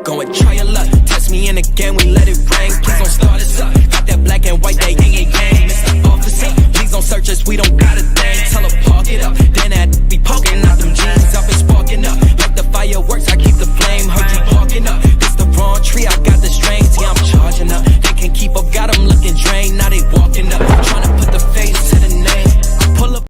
Go and try your luck. Test me in again, we let it rain. Please don't start us up. Got that black and white, that yin and yang. Mr. Officer, please don't search us, we don't got a thing. Tell her park it up. Then that be poking out them jeans. I've been sparking up. Like the fireworks, I keep the flame. Heard you barking up. It's the wrong tree, I got the strings. Yeah, I'm charging up. They can't keep up, got them looking drained. Now they walking up. Trying to put the face to the name. Pull up.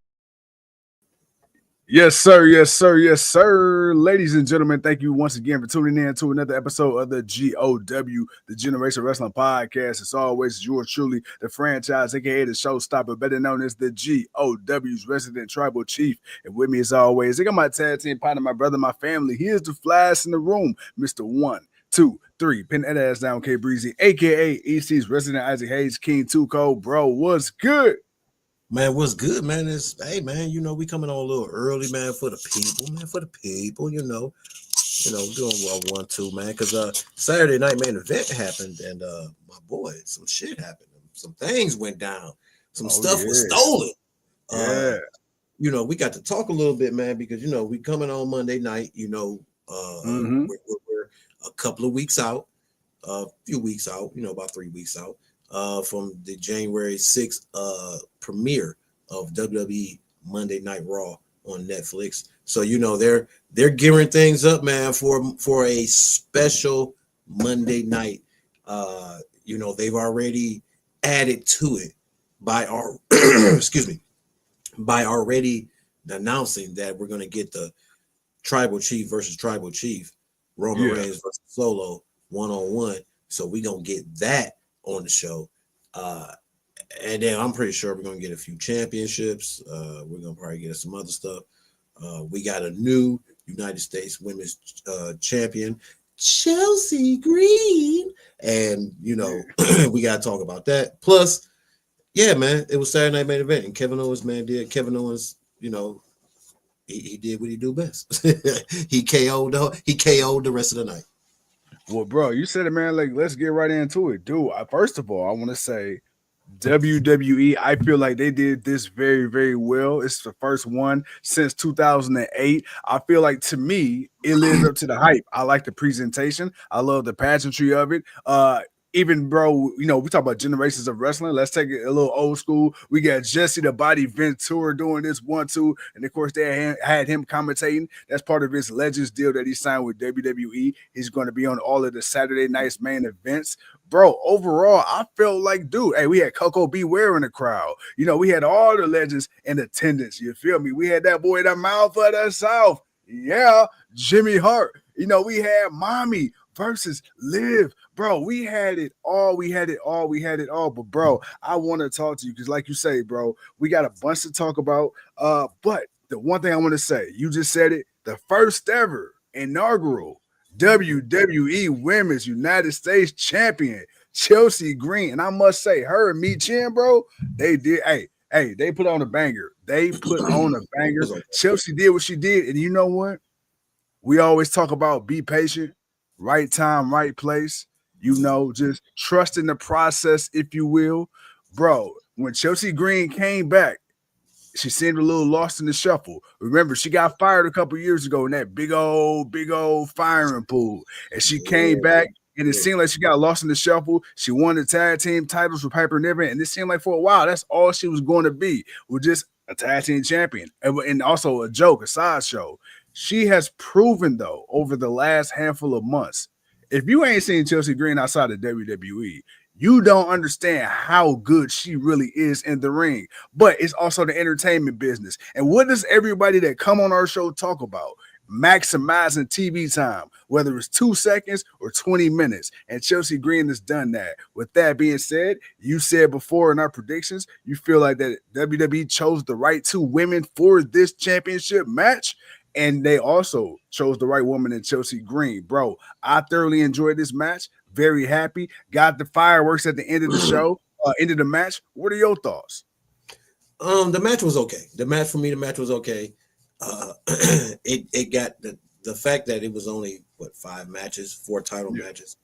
Yes, sir. Yes, sir. Yes, sir. Ladies and gentlemen, thank you once again for tuning in to another episode of the GOW, the Generation Wrestling Podcast. As always, yours truly, the franchise, aka the showstopper, better known as the GOW's resident tribal chief. And with me, as always, I got my tag team partner, my brother, my family. He is the flyest in the room, Mr. 1, 2, 3. Pin that ass down, K Breezy, aka EC's resident Isaac Hayes, King 2 Code. Bro, what's good? Man, what's good, man? Hey, man, you know, we coming on a little early, man, for the people, you know, doing well 1, 2, man, because Saturday night main event happened, and my boy, some shit happened. Some things went down. Some stuff was stolen. You know, we got to talk a little bit, man, because, you know, we coming on Monday night, you know, we're a couple of weeks out, a few weeks out, you know, about 3 weeks out. From the January 6th premiere of WWE Monday Night Raw on Netflix. So, you know, they're gearing things up, man, for a special Monday night. You know, they've already added to it by already announcing that we're going to get the Tribal Chief versus Tribal Chief, Roman Reigns versus Solo 1-on-1. So we're going to get that on the show, and then I'm pretty sure we're gonna get a few championships. We're gonna probably get some other stuff. We got a new United States Women's Champion, Chelsea Green, and you know we gotta talk about that. Plus, yeah, man, it was Saturday night main event, and Kevin Owens, Kevin Owens, you know, he did what he do best. he KO'd the rest of the night. Well, bro, you said it, man. Like, let's get right into it, dude. First of all, I want to say WWE, I feel like they did this very, very well. It's the first one since 2008. I feel like, to me, it lives up to the hype. I like the presentation. I love the pageantry of it. Even, bro, you know, we talk about generations of wrestling. Let's take it a little old school. We got Jesse the Body Ventura doing this 1-2. And, of course, they had him commentating. That's part of his Legends deal that he signed with WWE. He's going to be on all of the Saturday night's main events. Bro, overall, I felt like, dude, hey, we had Coco Beware in the crowd. You know, we had all the legends in attendance. You feel me? We had that boy, the mouth of the South. Yeah, Jimmy Hart. You know, we had Mommy versus Liv. Bro, we had it all. But, bro, I want to talk to you because, like you say, bro, we got a bunch to talk about. But the one thing I want to say, you just said it, the first ever inaugural WWE Women's United States Champion, Chelsea Green. And I must say, her and Michin, bro, they did. Hey, they put on a banger. Chelsea did what she did. And you know what? We always talk about be patient, right time, right place. You know, just trust in the process, if you will. Bro, when Chelsea Green came back, she seemed a little lost in the shuffle. Remember, she got fired a couple years ago in that big old firing pool. And she came back, and it seemed like she got lost in the shuffle. She won the tag team titles with Piper Niven, and it seemed like for a while, that's all she was going to be, was just a tag team champion. And also a joke, a sideshow. She has proven, though, over the last handful of months, if you ain't seen Chelsea Green outside of WWE, you don't understand how good she really is in the ring. But it's also the entertainment business. And what does everybody that come on our show talk about? Maximizing TV time, whether it's 2 seconds or 20 minutes. And Chelsea Green has done that. With that being said, you said before in our predictions, you feel like that WWE chose the right 2 women for this championship match. And they also chose the right woman in Chelsea Green. Bro, I thoroughly enjoyed this match. Very happy. Got the fireworks at the end of the show, end of the match. What are your thoughts? The match was okay. The match was okay. It got the fact that it was only 5 matches, 4 title matches.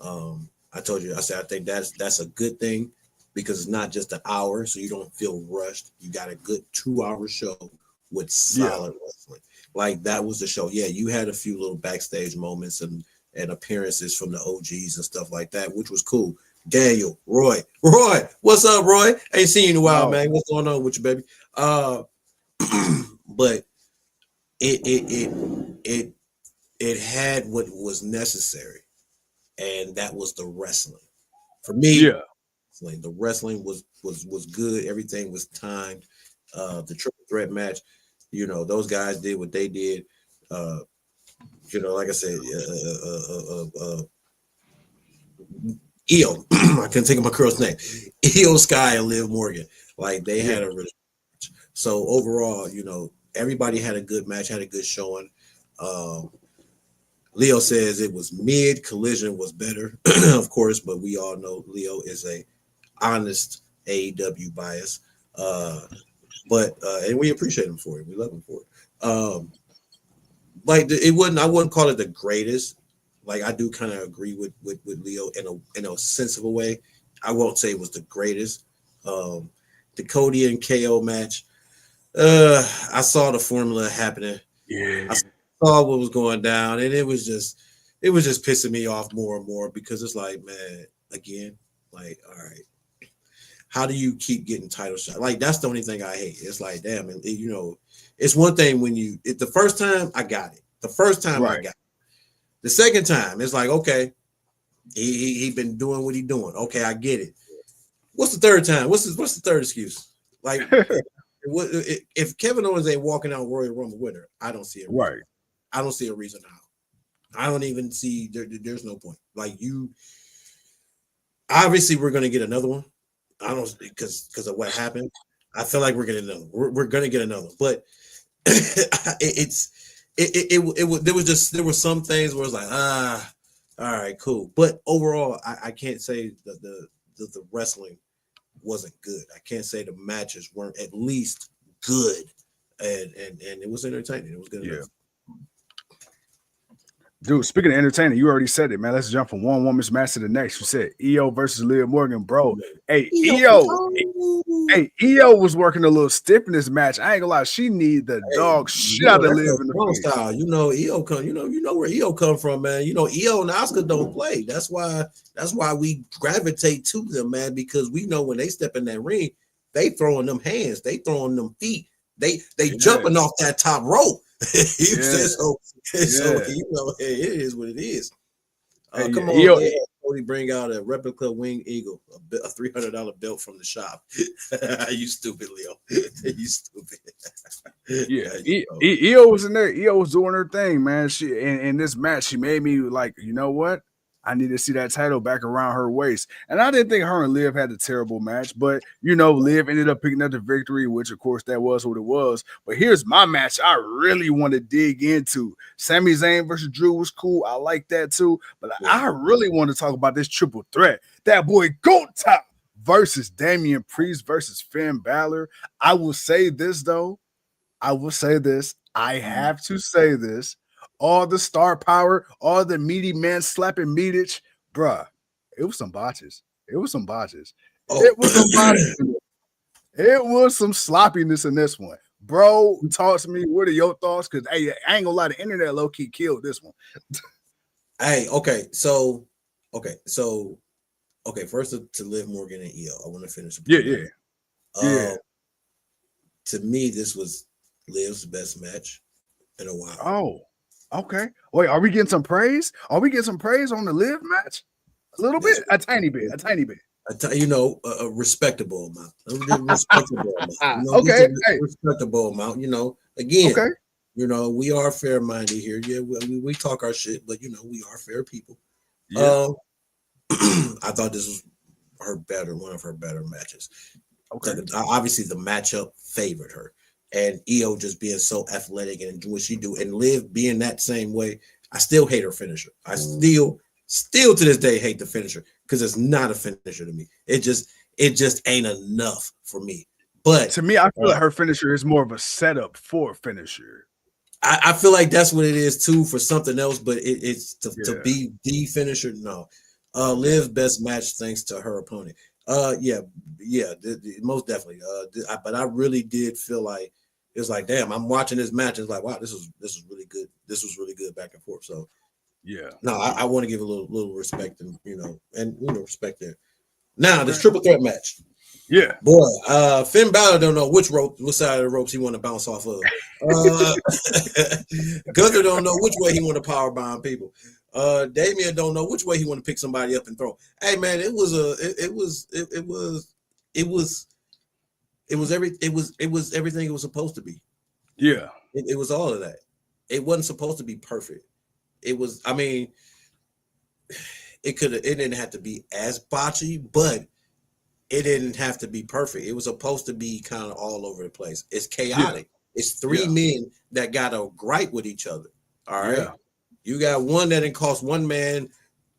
I told you, I said I think that's a good thing because it's not just an hour, so you don't feel rushed. You got a good 2-hour show with solid wrestling. Like that was the show. Yeah, you had a few little backstage moments and and appearances from the OGs and stuff like that, which was cool. Daniel, Roy, what's up, Roy? Ain't seen you in a while, man. What's going on with you, baby? But it had what was necessary, and that was the wrestling. For me, the wrestling was good. Everything was timed. The triple threat match, those guys did what they did. Like I said, Io, I couldn't think of my girl's name. Io Sky and Liv Morgan, like they had a really. So overall, everybody had a good match, had a good showing. Leo says it was mid. Collision was better, of course, but we all know Leo is a honest AEW bias. And we appreciate him for it. We love him for it. I wouldn't call it the greatest. Like I do kind of agree with Leo in a sense of a way. I won't say it was the greatest. The Cody and KO match. I saw the formula happening. Yeah. I saw what was going down, and it was just pissing me off more and more because it's like, man, again, like, all right, how do you keep getting title shots? Like, that's the only thing I hate. It's like, damn, it's one thing when the first time I got it. The first time I got it. The second time, it's like, okay, he been doing what he doing. Okay, I get it. What's the third time? What's the third excuse? Like, if Kevin Owens ain't walking out Royal Rumble winner, I don't see it. Right. I don't see a reason how. I don't even see there's no point. Like obviously we're gonna get another one. I don't because of what happened. I feel like we're getting another. We're gonna get another, but there were some things where it's like all right, cool. But overall, I can't say that the wrestling wasn't good. I can't say the matches weren't at least good, and it was entertaining. It was good enough. Dude, speaking of entertaining, you already said it, man. Let's jump from one woman's match to the next. You said Io versus Liv Morgan, bro. Hey, Io was working a little stiff in this match. I ain't gonna lie, she need the dog shit out of Liv in the face. Style. Io come. You know where Io come from, man. Io and Oscar don't play. That's why we gravitate to them, man. Because we know when they step in that ring, they throwing them hands, they throwing them feet, they jumping off that top rope. So it is what it is. Come on, Cody, bring out a replica wing eagle, a $300 belt from the shop. You stupid, Leo. You stupid. Io was in there. Io was doing her thing, man. She in this match, she made me like, you know what? I need to see that title back around her waist. And I didn't think her and Liv had a terrible match, but Liv ended up picking up the victory, which of course that was what it was. But here's my match I really want to dig into. Sami Zayn versus Drew was cool. I like that too. But I really want to talk about this triple threat. That boy Gunther versus Damian Priest versus Finn Balor. I will say this though. I have to say this. All the star power, all the meaty man slapping meatage, bruh. It was some botches. It was some sloppiness in this one. Bro, talk to me. What are your thoughts? Because I ain't gonna lie, the internet low-key killed this one. First to Liv Morgan and Io. I want to finish. To me, this was Liv's best match in a while. Oh. Okay. Wait, are we getting some praise? Are we getting some praise on the Liv match? A little bit? A tiny bit. A respectable amount. Respectable amount. Again, we are fair-minded here. Yeah, we talk our shit, but we are fair people. Yeah. I thought this was one of her better matches. Okay. Obviously, the matchup favored her. And Io just being so athletic and doing what she do, and Liv being that same way, I still hate her finisher. I still to this day hate the finisher because it's not a finisher to me. It just ain't enough for me. But to me, I feel like her finisher is more of a setup for a finisher. I feel like that's what it is too for something else, but it's to be the finisher. No, Liv's best match thanks to her opponent. Most definitely. But I really did feel like. It's like, damn, I'm watching this match. It's like, wow, this was really good. This was really good back and forth. So, Yeah. No, I want to give a little respect and respect there. Now this triple threat match. Yeah. Boy, Finn Balor don't know which side of the ropes he want to bounce off of. Gunther don't know which way he want to power bomb people. Damian don't know which way he want to pick somebody up and throw. Hey man, it was everything it was supposed to be. Yeah. It was all of that. It wasn't supposed to be perfect. It was, I mean, it didn't have to be as botchy, but it didn't have to be perfect. It was supposed to be kind of all over the place. It's chaotic. Yeah. It's three men that got a gripe with each other. All right. Yeah. You got one that didn't cost one man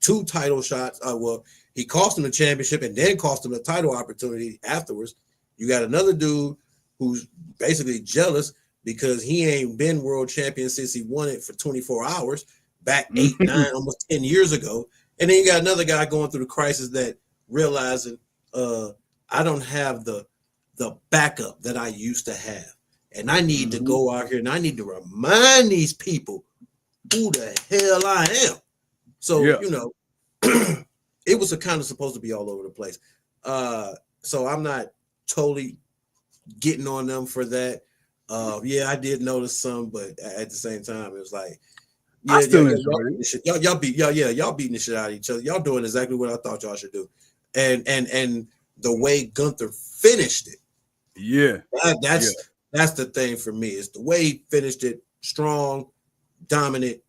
2 title shots. Well, he cost him the championship and then cost him the title opportunity afterwards. You got another dude who's basically jealous because he ain't been world champion since he won it for 24 hours back 8, 9, almost 10 years ago. And then you got another guy going through the crisis that realizing I don't have the backup that I used to have. And I need to go out here and I need to remind these people who the hell I am. So, it was kind of supposed to be all over the place. So I'm not totally getting on them for that. I did notice some, but at the same time, it was like, I still enjoy it. Y'all beating the shit out of each other. Y'all doing exactly what I thought y'all should do. And the way Gunther finished it. Yeah. That's the thing for me. It's the way he finished it. Strong, dominant.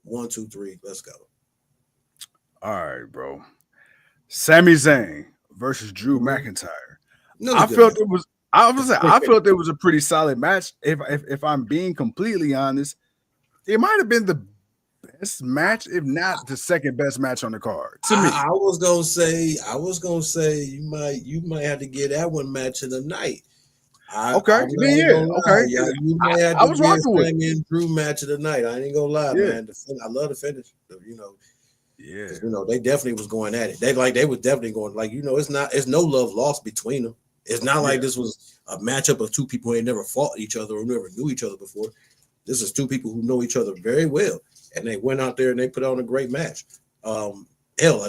1, 2, 3. Let's go. All right, bro. Sami Zayn versus Drew McIntyre. I felt it was a pretty solid match. If I'm being completely honest, it might have been the best match, if not the second best match on the card. To me, I was gonna say you might have to get that one match of the night. Okay. You might have to I was rocking with Sami and Drew match of the night. I ain't gonna lie, man. I love the finish. They definitely was going at it. They was definitely going it's no love lost between them. It's not like this was a matchup of two people who ain't never fought each other or never knew each other before. This is two people who know each other very well, and they went out there and they put on a great match. A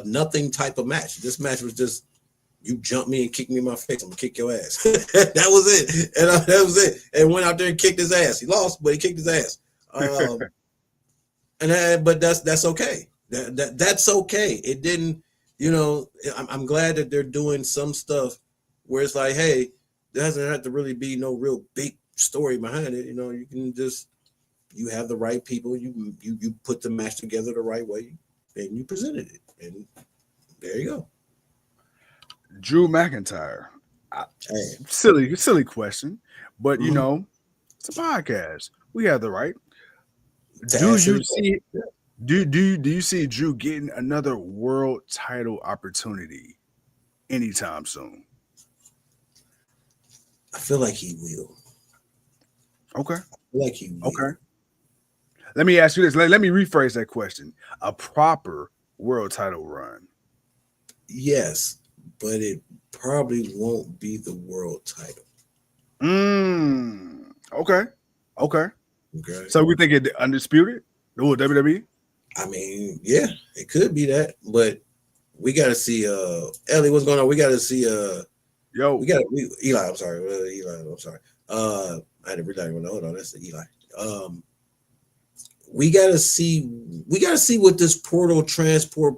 nothing type of match. This match was just you jump me and kick me in my face. I'm gonna kick your ass. That was it, and that was it. And went out there and kicked his ass. He lost, but he kicked his ass. But that's okay. That's okay. It didn't. I'm glad that they're doing some stuff where it's like, hey, there doesn't have to really be no real big story behind it. You can just you have the right people. You put the match together the right way, and you presented it, and there you go. Drew McIntyre. Silly question, but it's a podcast. We have the right. Do you see Drew getting another world title opportunity anytime soon? I feel like he will. Okay. I feel like he will. Okay. Let me ask you this. Let me rephrase that question. A proper world title run. Yes, but it probably won't be the world title. Okay. So we think it undisputed? Oh, WWE? I mean, yeah, it could be that, but we got to see. Ellie, what's going on? We got to see. Eli. I'm sorry. I had to realize. Hold on, that's the Eli. We got to see what this portal transfer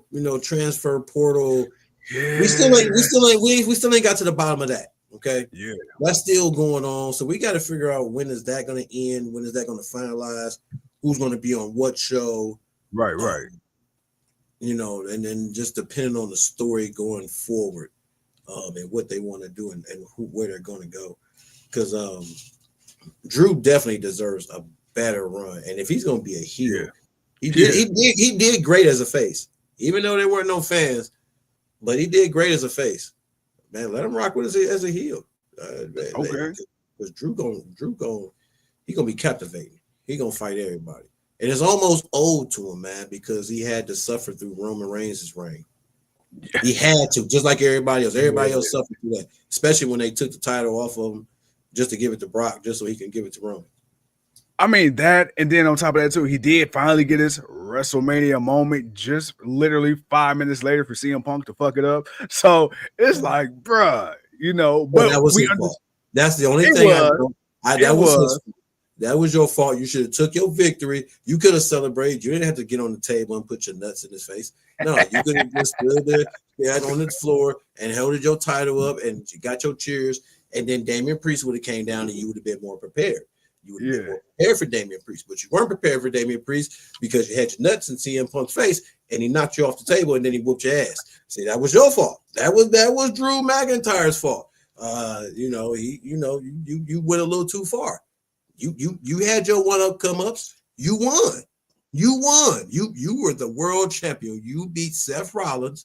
portal. Yeah. We still ain't got to the bottom of that. Okay. Yeah. That's still going on. So we got to figure out when is that going to end? When is that going to finalize? Who's going to be on what show? Right. And then just depending on the story going forward, and what they want to do and where they're going to go. Because Drew definitely deserves a better run. And if he's going to be a heel, he did great as a face. Even though there weren't no fans, but he did great as a face. Man, let him rock with us as a heel. Okay. Because Drew he gonna be captivating. He gonna fight everybody, and it's almost owed to him, man, because he had to suffer through Roman Reigns' reign. Yeah. He had to, just like everybody else. Everybody else suffered through that, especially when they took the title off of him just to give it to Brock, just so he can give it to Roman. I mean that, and then on top of that too, he did finally get his WrestleMania moment just literally 5 minutes later for CM Punk to fuck it up. So it's like, bruh, you know, Well, but that was we his understand fault. That's the only it thing was. that was his fault. That was your fault. You should have took your victory. You could have celebrated. You didn't have to get on the table and put your nuts in his face. No, you could have just stood there on the floor and held your title up and you got your cheers. And then Damian Priest would have came down and you would have been more prepared. You would have been more prepared for Damian Priest, but you weren't prepared for Damian Priest because you had your nuts in CM Punk's face and he knocked you off the table and then he whooped your ass. See, that was your fault. That was Drew McIntyre's fault. You went a little too far. You had your one-up come-ups. You won. You were the world champion. You beat Seth Rollins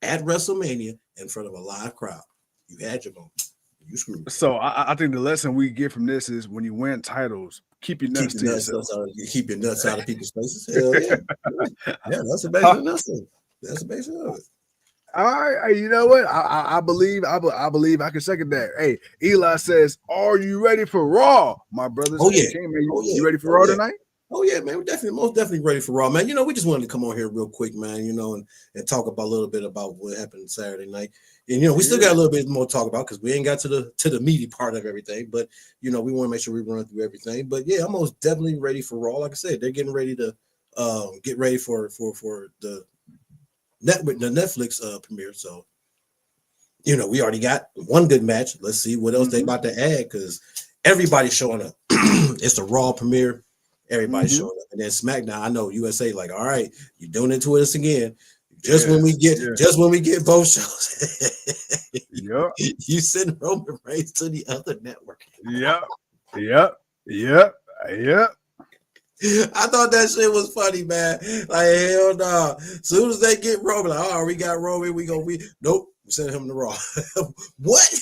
at WrestleMania in front of a live crowd. You had your moment. You screwed. So I think the lesson we get from this is when you win titles, keep your nuts to yourself. Keep your nuts out of people's faces. Hell yeah. Yeah, that's the basic lesson. That's the basic of it. All right, you know what? I believe I can second that. Hey, Eli says, "Are you ready for Raw, my brothers?" Oh yeah. King, man, you ready for Raw tonight? Oh yeah, man. We're most definitely ready for Raw, man. You know, we just wanted to come on here real quick, man. You know, and talk about a little bit about what happened Saturday night. And you know, we still got a little bit more to talk about because we ain't got to the meaty part of everything. But you know, we want to make sure we run through everything. But yeah, I'm most definitely ready for Raw. Like I said, they're getting ready to get ready for the Netflix premiere. So you know, we already got one good match. Let's see what else they about to add because everybody's showing up. It's the Raw premiere. Everybody's showing up. And then SmackDown, I know USA like, all right, you're doing it to us again. When we get both shows. Yep. You send Roman Reigns to the other network. Yep. I thought that shit was funny, man. Like, hell no. Soon as they get Roman, like, oh, we got Roman, nope, we send him to Raw. What?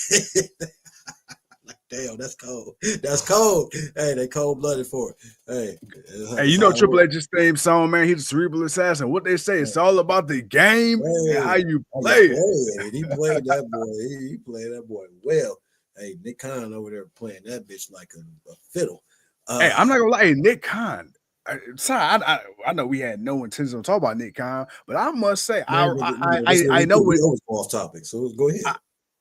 Like, damn, that's cold. That's cold. Hey, they cold-blooded for it. Hey, you know Triple H's theme song, man. He's a cerebral assassin. What they say, it's all about the game and how you play it. He played that boy. He played that boy well. Hey, Nick Khan over there playing that bitch like a fiddle. Hey, I'm not gonna lie, Nick Khan. I know we had no intention of talking about Nick Khan, but I must say, I know we always off topic. So go ahead.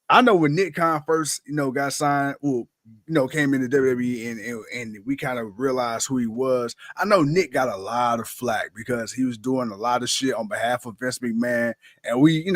I know when Nick Khan first, got signed, came into WWE and we kind of realized who he was. I know Nick got a lot of flack because he was doing a lot of shit on behalf of Vince McMahon, and we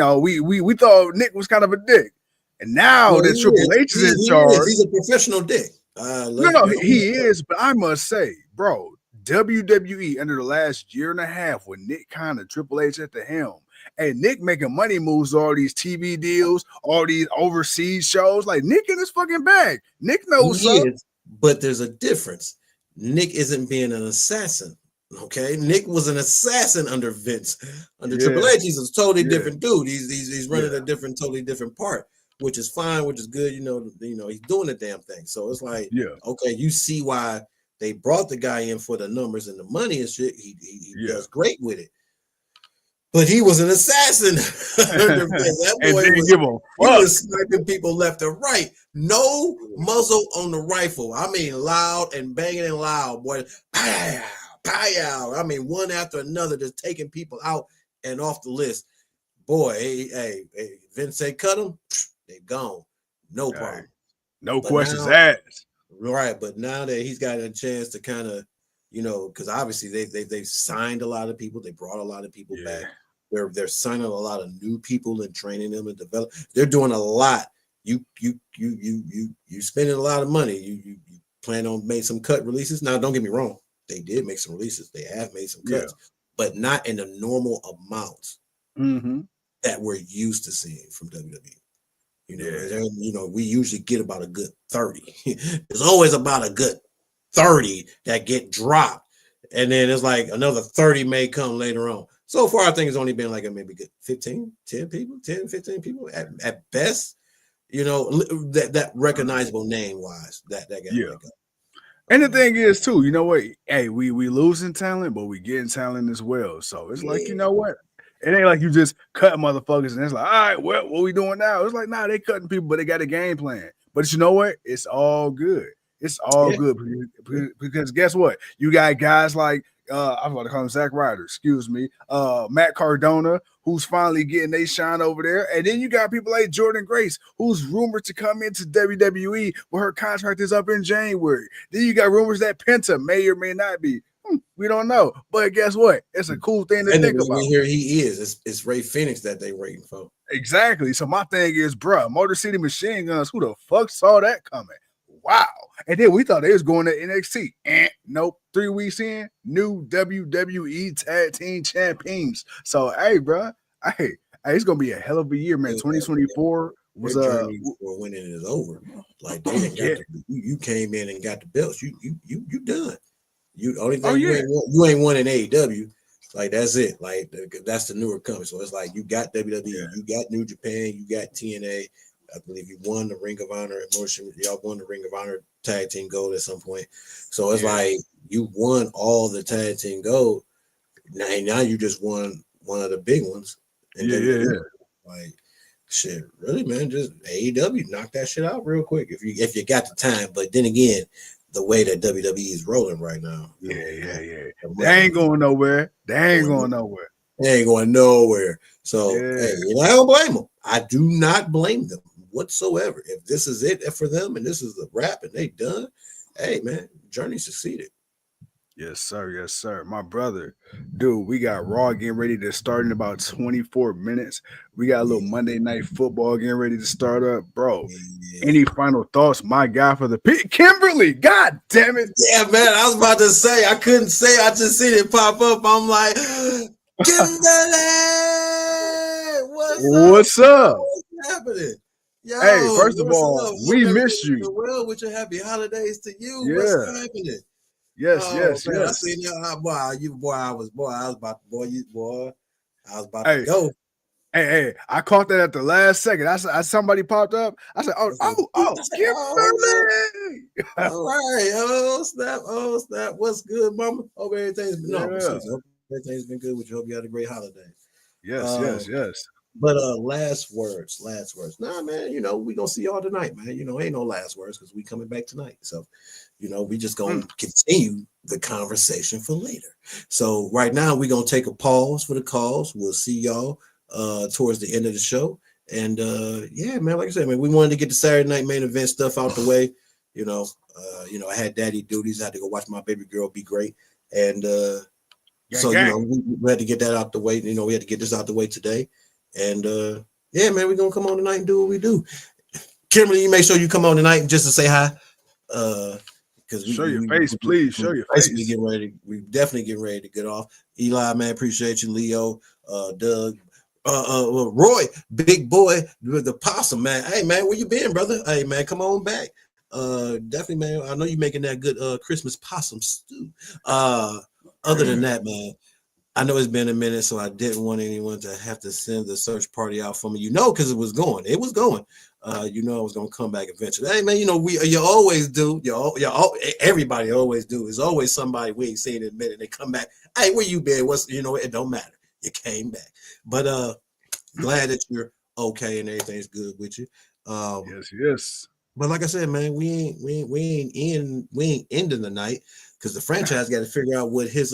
thought Nick was kind of a dick. And now that Triple H is in charge, he's a professional dick. No, he is. But I must say, bro, WWE under the last year and a half with Nick Khan and Triple H at the helm, and Nick making money moves, all these TV deals, all these overseas shows, like Nick in his fucking bag. Nick knows something. But there's a difference. Nick isn't being an assassin. Okay, Nick was an assassin under Vince. Under Triple H, he's a totally different dude. He's running a totally different part, which is fine, which is good. You know, he's doing the damn thing. So it's like, okay, you see why they brought the guy in for the numbers and the money and shit. He does great with it. But he was an assassin. That boy was sniping people left and right. No muzzle on the rifle. I mean, loud and banging and loud, boy. Pow, pow. I mean, one after another, just taking people out and off the list. Boy, hey, Vince say cut them, they gone. No problem. No questions asked. Right, but now that he's got a chance to kind of, because obviously they've signed a lot of people, they brought a lot of people back. They're signing a lot of new people and training them and develop. They're doing a lot. You spending a lot of money. You plan on make some cut releases. Now, don't get me wrong, they did make some releases. They have made some cuts, but not in the normal amounts that we're used to seeing from WWE. We usually get about a good 30. There's always about a good 30 that get dropped. And then it's like another 30 may come later on. So far, I think it's only been like a maybe good 15 people at best, that recognizable name wise that got up. And the thing is too, you know what? Hey, we losing talent, but we getting talent as well. So it's like, you know what? It ain't like you just cut motherfuckers and it's like, all right, well, what we doing now? It's like, nah, they cutting people, but they got a game plan. But you know what? It's all good. It's all Yeah. good because guess what? You got guys like I'm about to call him Zack Ryder, excuse me, Matt Cardona, who's finally getting they shine over there, and then you got people like Jordan Grace, who's rumored to come into WWE, but her contract is up in January. Then you got rumors that Penta may or may not be. We don't know, but guess what? It's a cool thing to think about. Here he is. It's Ray Phoenix that they waiting for. Exactly. So my thing is, bruh, Motor City Machine Guns. Who the fuck saw that coming? Wow. And then we thought they was going to NXT. Nope. 3 weeks in, new WWE Tag Team Champions. So, hey, bruh, hey, it's gonna be a hell of a year, man. 2024 was journey for winning is over. Like they didn't got you came in and got the belts. You done. You only thing you ain't won in AEW. Like that's it. Like that's the newer company. So it's like you got WWE, you got New Japan, you got TNA. I believe you won the Ring of Honor and Motion. Y'all won the Ring of Honor Tag Team Gold at some point. So it's like you won all the Tag Team Gold. Now you just won one of the big ones. And like shit, really, man. Just AEW knock that shit out real quick if you got the time. But then again, the way that WWE is rolling right now. They ain't going nowhere. They ain't going nowhere. They ain't going nowhere. So hey, I don't blame them. I do not blame them whatsoever. If this is it for them and this is the wrap and they done, hey man, journey succeeded. Yes, sir. Yes, sir. My brother, dude, we got Raw getting ready to start in about 24 minutes. We got a little Monday Night Football getting ready to start up, bro. Any final thoughts, my guy, for the pit? Kimberly, God damn it. Yeah, man. I was about to say, I couldn't say, I just seen it pop up. I'm like, Kimberly, what's up? What's happening? Yo, hey, first of all, we miss you. Well, with your happy holidays to you. Yeah. What's happening? Yes, yes. I seen that. I was about to go. Hey, I caught that at the last second. Somebody popped up. I said, oh, Kimberly. All right. Oh, snap. What's good, mama? Hope everything's been good with you. Hope you had a great holiday. Yes. But last words. Nah, man, we gonna see y'all tonight, man. Ain't no last words because we coming back tonight. So, we just gonna continue the conversation for later. So right now we're gonna take a pause for the calls. We'll see y'all towards the end of the show. And man, like I said, man, we wanted to get the Saturday night main event stuff out the way. I had daddy duties. I had to go watch my baby girl be great. And we had to get that out the way. We had to get this out the way today. And man, we're gonna come on tonight and do what we do. Kimberly, you make sure you come on tonight just to say hi. Because show your face, please. Show your face. We definitely get ready to get off. Eli, man, appreciate you. Leo, Doug, Roy, big boy with the possum, man. Hey man, where you been, brother? Hey man, come on back. Definitely, man. I know you're making that good Christmas possum stew. Other than that, man, I know it's been a minute, so I didn't want anyone to have to send the search party out for me. Because it was going. It was going. I was gonna come back eventually. Hey man, you always do. Everybody always do. There's always somebody we ain't seen in a minute. They come back. Hey, where you been? It don't matter. You came back. But glad that you're okay and everything's good with you. Yes. But like I said, man, we ain't ending the night because the franchise got to figure out what his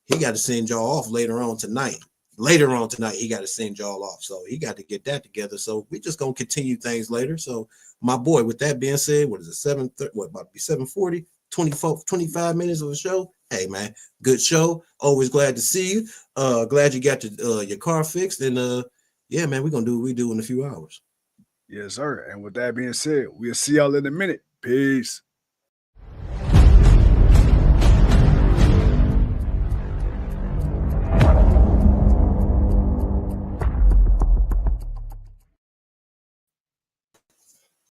he got to send y'all off later on tonight. Later on tonight, he got to send y'all off. So he got to get that together. So we just gonna continue things later. So my boy, with that being said, what is it? 7:30? What about to be 7:40? 25 minutes of a show. Hey man, good show. Always glad to see you. Glad you got your car fixed. And man, we're gonna do what we do in a few hours. Yes, sir. And with that being said, we'll see y'all in a minute. Peace.